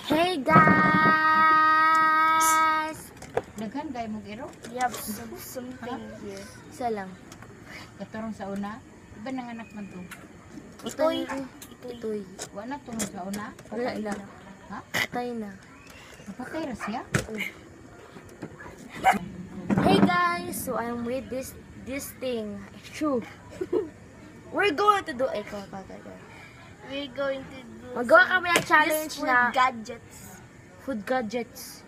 Hey guys! Daghan kay mo giro. Yep, something here. Isa lang. Katurong sa una. Iba nang anak man to. Itoy. Wala turong sa una. Wala na. Ha? Patay na. Napatay ra siya? Hey guys! So I'm with this thing. Shoo. We're going to do We're going to do Magawa kami ng challenge useful na gadgets. food gadgets.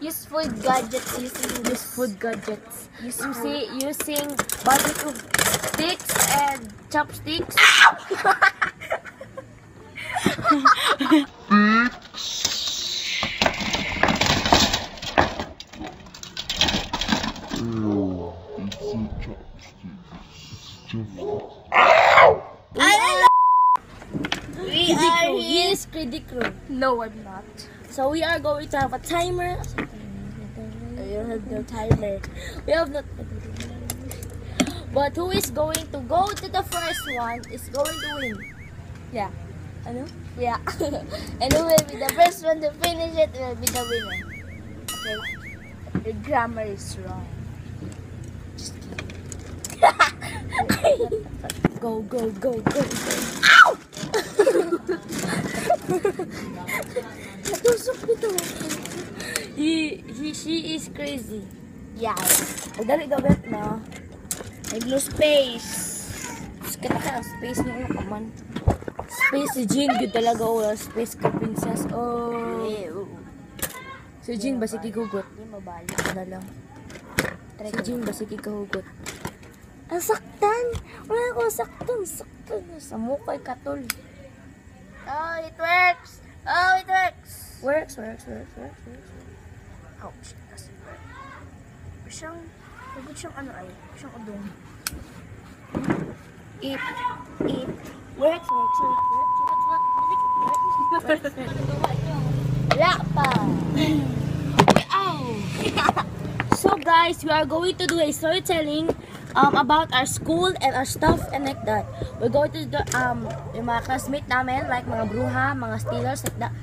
Use food gadgets using Use food gadgets. Using barbecue sticks and chopsticks. We are here. Yes, Kridikro. No, I'm not. So we are going to have a timer. You have no timer. We have not. But who is going to go to the first one is going to win. Yeah. Ano? Yeah. And who will be the first one to finish it will be the winner. Okay. Your grammar is wrong. Go, go, go, go, go. Natusok nito. She is crazy. Yeah. Dali gabet na. Nag-no space. Kita ka, space niyo ka man. Space si Jean, yun talaga wala. Space ka, princess. Oh. Ew. Si Jean ba si Kigugot? Hindi mabalik. Na lang. Si Jean ba si Kigugot? Ang saktan! Wala ko saktan. Saktan. Sa mukha katol. Oh, it works! Oh, it works! Works. Ouch, it doesn't work. Siyang, pagod siyang ano ay, siyang udong. Eat. Works. Wala pa. So guys, we are going to do a storytelling about our school and our stuff and like that. We're going to do yung mga classmate namin, like mga bruha, mga stealers, like that.